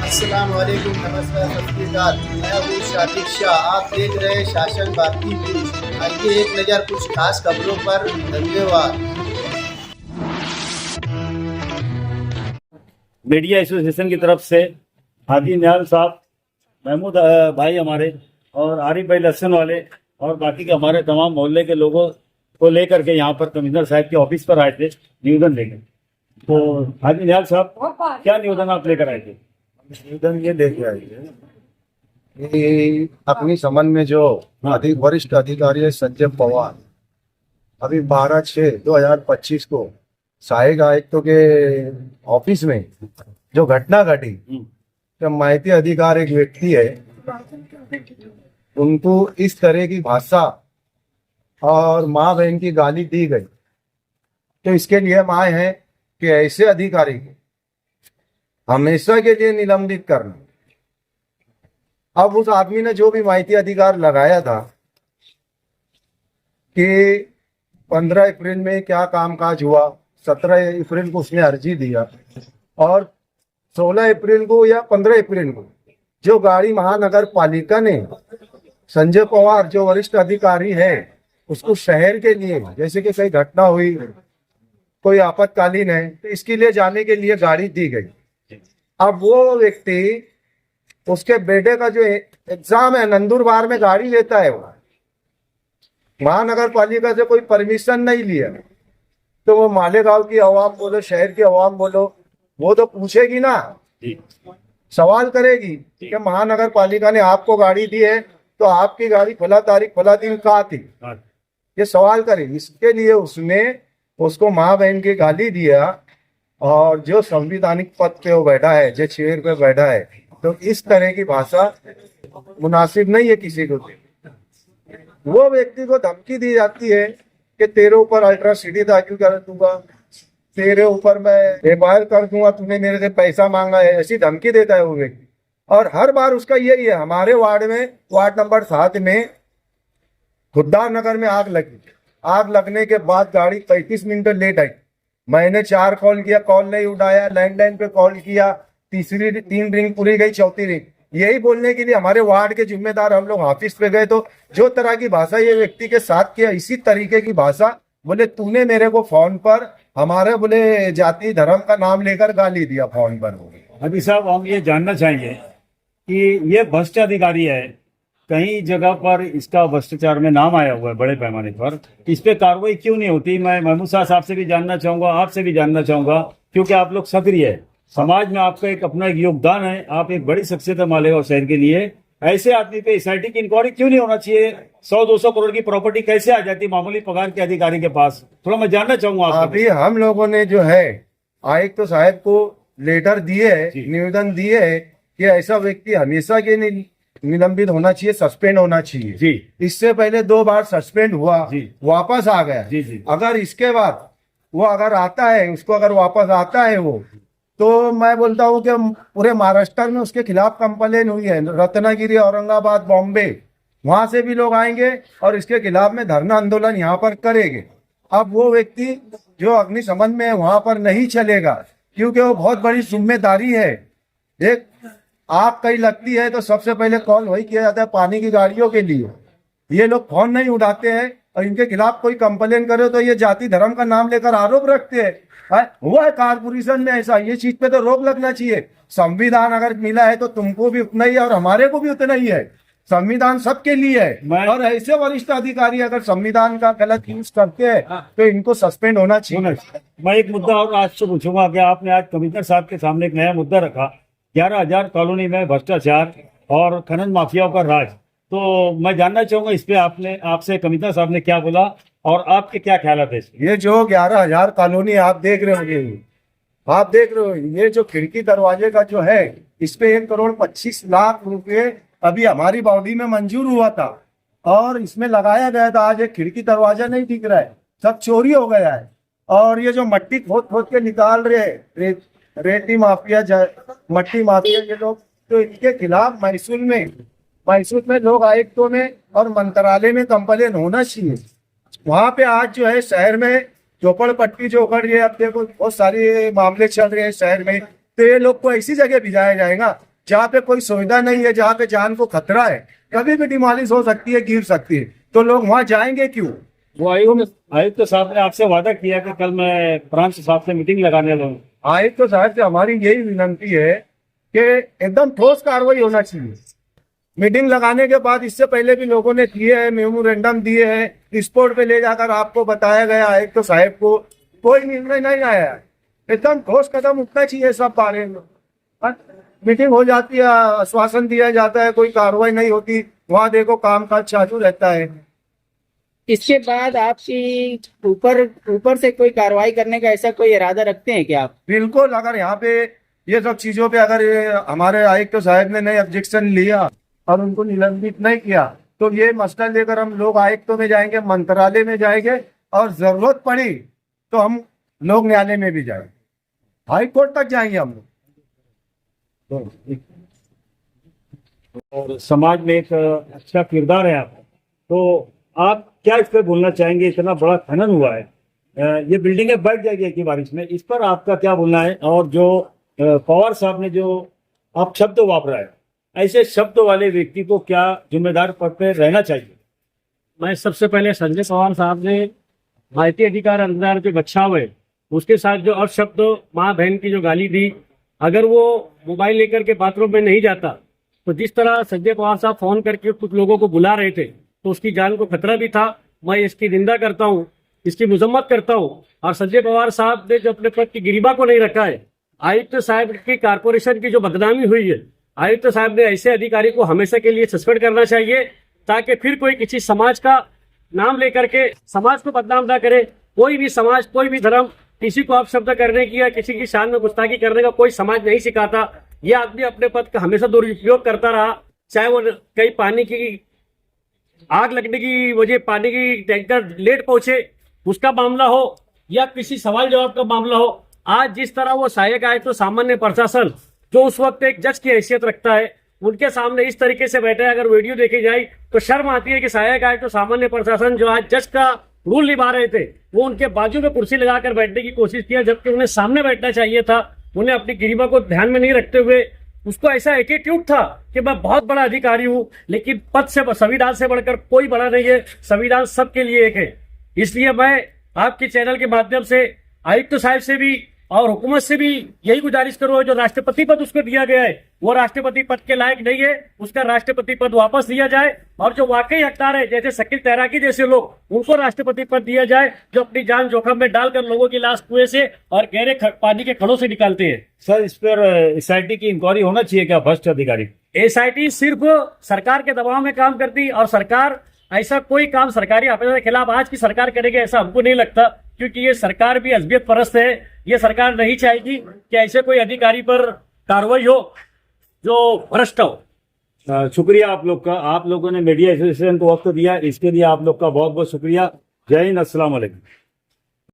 अस्सलाम वालेकुम, नमस्कार, सत श्री अकाल। मैं हूँ शातिक शाह। आप देख रहे हैं शासन भारती न्यूज। आइए एक नज़र कुछ खास खबरों पर। धन्यवाद। मीडिया एसोसिएशन की तरफ से हाजी निहाल साहब, महमूद भाई हमारे और आरिफ भाई लहसन वाले और बाकी के हमारे तमाम मोहल्ले के लोगों को लेकर के यहाँ पर कमिश्नर साहब के ऑफिस पर आए थे निवेदन लेकर। तो हाजी निहाल साहब, क्या निवेदन आप लेकर आए थे? निवेदन ये लेके आई है कि अपनी समन में जो वरिष्ठ अधिकारी है संजय पवार, अभी 12/6/2025 को सहायक आयुक्त के ऑफिस में जो घटना घटी, जब माहिती अधिकार एक व्यक्ति है, उनको इस तरह की भाषा और माँ बहन की गाली दी गई। तो इसके लिए हम आए हैं कि ऐसे अधिकारी को हमेशा के लिए निलंबित करना। अब उस आदमी ने जो भी माहिती अधिकार लगाया था कि 15 अप्रैल में क्या कामकाज हुआ, 17 अप्रैल को उसने अर्जी दिया और 16 अप्रैल को या 15 अप्रैल को जो गाड़ी महानगर पालिका ने संजय पवार जो वरिष्ठ अधिकारी है उसको शहर के लिए, जैसे कि कई घटना हुई, कोई आपातकालीन है, तो इसके लिए जाने के लिए गाड़ी दी गई। अब वो व्यक्ति उसके बेटे का जो एग्जाम है नंदुरबार में गाड़ी लेता है, वो महानगर पालिका से कोई परमिशन नहीं लिया। तो वो मालेगांव की आवाम बोलो, शहर की आवाम बोलो, वो तो पूछेगी ना, सवाल करेगी कि महानगर पालिका ने आपको गाड़ी दी है तो आपकी गाड़ी फला तारीख फला दिन कहाँ थी, ये सवाल करेगी। इसके लिए उसने उसको माँ बहन की गाली दिया और जो संवैधानिक पद पे वो बैठा है, जो चेयर पे बैठा है, तो इस तरह की भाषा मुनासिब नहीं है किसी को। वो व्यक्ति को धमकी दी जाती है कि तेरे ऊपर अल्ट्रासिटी दाखिल कर दूंगा, तेरे ऊपर मैं FIR कर दूंगा, तूने मेरे से पैसा मांगा है, ऐसी धमकी देता है वो व्यक्ति। और हर बार उसका यही है। हमारे वार्ड में, वार्ड नंबर 7 में खुद्दार नगर में आग लगी। आग लगने के बाद गाड़ी 35 मिनट लेट आई। मैंने 4 कॉल किया, कॉल नहीं उठाया, लैंडलाइन पे कॉल किया, 3 रिंग पूरी गई, 4थी रिंग। यही बोलने के लिए हमारे वार्ड के जिम्मेदार हम लोग ऑफिस पे गए, तो जो तरह की भाषा ये व्यक्ति के साथ किया, इसी तरीके की भाषा, बोले तूने मेरे को फोन पर हमारे बोले जाति धर्म का नाम लेकर गाली दिया फोन पर। अभी साहब, हम ये जानना चाहेंगे कि ये भ्रष्ट अधिकारी है, कई जगह पर इसका भ्रष्टाचार में नाम आया हुआ है बड़े पैमाने पर, इस पे कार्रवाई क्यों नहीं होती? मैं महमूद साहब से भी जानना चाहूंगा, आपसे भी जानना चाहूंगा, क्योंकि आप लोग सक्रिय है, समाज में आपका एक अपना एक योगदान है, आप एक बड़ी शख्सियत है मालेगांव शहर के लिए। ऐसे आदमी पे SIT की इंक्वायरी क्यों नहीं होना चाहिए? 100-200 करोड़ की प्रॉपर्टी कैसे आ जाती मामूली पगार के अधिकारी के पास? थोड़ा मैं जानना चाहूंगा। अभी हम लोगों ने जो है आयुक्त तो साहब को लेटर दिए है, निवेदन दिए है कि ऐसा व्यक्ति हमेशा के निलंबित होना चाहिए, सस्पेंड होना चाहिए जी। इससे पहले 2 बार सस्पेंड हुआ, वापस आ गया जी। अगर इसके बाद वो अगर आता है, उसको अगर वापस आता है वो, तो मैं बोलता हूँ कि पूरे महाराष्ट्र में उसके खिलाफ कंप्लेन हुई है, रत्नागिरी, औरंगाबाद, बॉम्बे, वहां से भी लोग आएंगे और इसके खिलाफ में धरना आंदोलन यहाँ पर करेंगे। अब वो व्यक्ति जो अग्निशमन में वहां पर नहीं चलेगा, क्योंकि वो बहुत बड़ी जिम्मेदारी है। एक आग कहीं लगती है तो सबसे पहले कॉल वही किया जाता है पानी की गाड़ियों के लिए। ये लोग फोन नहीं उठाते हैं और इनके खिलाफ कोई कंप्लेन करे तो ये जाति धर्म का नाम लेकर आरोप रखते हैं। हुआ है कारपोरेशन में ऐसा, ये चीज पे तो रोक लगना चाहिए। संविधान अगर मिला है तो तुमको भी उतना ही है और हमारे को भी उतना ही है। संविधान सबके लिए है और ऐसे वरिष्ठ अधिकारी अगर संविधान का गलत यूज करते हैं तो इनको सस्पेंड होना चाहिए। मैं एक मुद्दा और आज से पूछूंगा कि आपने आज कमिश्नर साहब के सामने एक नया मुद्दा रखा, 11,000 कॉलोनी में भ्रष्टाचार और खनन माफियाओं का राज। तो मैं जानना चाहूंगा इस पे आपसे कमिश्नर साहब ने क्या बोला और आपके क्या ख्याल है? ये जो 11,000 कॉलोनी आप देख रहे हो, ये जो खिड़की दरवाजे का जो है, इस पे 1,25,00,000 रुपए अभी हमारी बॉडी में मंजूर हुआ था और इसमें लगाया गया था। आज एक खिड़की दरवाजा नहीं दिख रहा है, सब चोरी हो गया है। और ये जो मट्टी खोद खोद के निकाल रहे हैं, रेती माफिया, मट्टी माफिया, ये लोग, तो इनके खिलाफ मैसूर में लोग आयुक्तों में और मंत्रालय में कंप्लेन होना चाहिए। वहां पे आज जो है शहर में झोपड़पट्टी जो उखड़ रही है, अब देखो बहुत सारे मामले चल रहे हैं शहर में, तो ये लोग को ऐसी जगह भिजाया जाएगा जहाँ पे कोई सुविधा नहीं है, जहाँ पे जान को खतरा है, कभी भी डिमोलिश हो सकती है, गिर सकती है, तो लोग वहां जाएंगे क्यों? वो आयुक्त साहब ने आपसे वादा किया कि कल मैं प्रांत साहब से मीटिंग लगाने लूंगा। आयुक्त साहब से हमारी यही विनंती है कि एकदम ठोस कार्रवाई होना चाहिए। मीटिंग लगाने के बाद इससे पहले भी लोगों ने किए हैं, मेमोरेंडम दिए हैं, रिपोर्ट पे ले जाकर आपको बताया गया आयुक्त साहब को, कोई निर्णय नहीं आया है। एकदम ठोस कदम उठना चाहिए सब बारे में। मीटिंग हो जाती है, आश्वासन दिया जाता है, कोई कार्रवाई नहीं होती, वहां देखो कामकाज चालू रहता है। इसके बाद आपकी ऊपर से कोई कार्रवाई करने का ऐसा कोई इरादा रखते हैं क्या आप? बिल्कुल, अगर यहाँ पे ये सब चीजों पे अगर हमारे आयुक्त साहब ने नहीं ऑब्जेक्शन लिया और उनको निलंबित नहीं किया, तो ये मसला लेकर हम लोग आयुक्तों में जाएंगे, मंत्रालय में जाएंगे, और जरूरत पड़ी तो हम लोग न्यायालय में भी जाएंगे, हाई कोर्ट तक जाएंगे हम लोग। और समाज में एक अच्छा किरदार है आपका, तो आप क्या इस पर बोलना चाहेंगे? इतना बड़ा खनन हुआ है, ये बिल्डिंगें बैठ जाएगी की बारिश में, इस पर आपका क्या बोलना है? और जो पवार साहब ने जो आप शब्द वापरा है, ऐसे शब्द वाले व्यक्ति को क्या जिम्मेदार पद पे रहना चाहिए? मैं सबसे पहले संजय पवार साहब ने भारतीय अधिकार अधिकार जो बचाव है उसके साथ जो अपशब्द माँ बहन की जो गाली दी, अगर वो मोबाइल लेकर के बाथरूम में नहीं जाता तो जिस तरह संजय पवार साहब फोन करके कुछ लोगों को बुला रहे थे तो उसकी जान को खतरा भी था। मैं इसकी निंदा करता हूँ, इसकी मजम्मत करता हूँ। और संजय पवार साहब ने जो अपने पद की गिरिबा को नहीं रखा है, आयुक्त साहब की कारपोरेशन की जो बदनामी हुई है, आयुक्त साहब ने ऐसे अधिकारी को हमेशा के लिए सस्पेंड करना चाहिए, ताकि फिर कोई किसी समाज का नाम लेकर के समाज को बदनाम ना करे। कोई भी समाज, कोई भी धर्म किसी को अपशब्द करने की या किसी की शान में गुस्ताखी करने का कोई समाज नहीं सिखाता। ये आदमी अपने पद का हमेशा दुरुपयोग करता रहा, चाहे वो कहीं पानी की आग लगने की वजह, पानी की टैंकर लेट पहुंचे उसका मामला हो या किसी सवाल जवाब का मामला हो। आज जिस तरह वो सहायक आयुक्त तो सामान्य प्रशासन जो उस वक्त एक जज की हैसियत रखता है, उनके सामने इस तरीके से बैठे हैं, अगर वीडियो देखी जाए तो शर्म आती है कि सहायक आयुक्त तो सामान्य प्रशासन जो आज जज का रूल निभा रहे थे, वो उनके बाजू में कुर्सी लगाकर बैठने की कोशिश किया, जबकि उन्हें सामने बैठना चाहिए था। उन्हें अपनी गरिमा को ध्यान में नहीं रखते हुए उसको ऐसा एटीट्यूड था कि मैं बहुत बड़ा अधिकारी हूं, लेकिन पद से, संविधान से बढ़कर कोई बड़ा नहीं है, संविधान सबके लिए एक है। इसलिए मैं आपके चैनल के माध्यम से आयुक्त साहब से भी और हुकूमत से भी यही गुजारिश करूंगा, जो राष्ट्रपति पद उसको दिया गया है वो राष्ट्रपति पद के लायक नहीं है, उसका राष्ट्रपति पद वापस दिया जाए। और जो वाकई हकदार है, जैसे शकील तैराकी जैसे लोग, उनको राष्ट्रपति पद दिया जाए, जो अपनी जान जोखिम में डालकर लोगों की लाश कुएं से और गहरे पानी के खड़ों से निकालते हैं। सर, इस पर एसआईटी की इंक्वायरी होना चाहिए क्या? भ्रष्ट अधिकारी एसआईटी सिर्फ सरकार के दबाव में काम करती, और सरकार ऐसा कोई काम सरकारी ऑफिसर के खिलाफ आज की सरकार करेगी ऐसा हमको नहीं लगता, क्योंकि ये सरकार भी असबियत परस्त है। ये सरकार नहीं चाहेगी कि ऐसे कोई अधिकारी पर कार्रवाई हो जो भ्रष्ट हो। शुक्रिया आप लोग का, आप लोगों ने मीडिया एसोसिएशन को वक्त दिया, इसके लिए आप लोग का बहुत बहुत शुक्रिया। जय हिंद, अस्सलाम वालेकुम।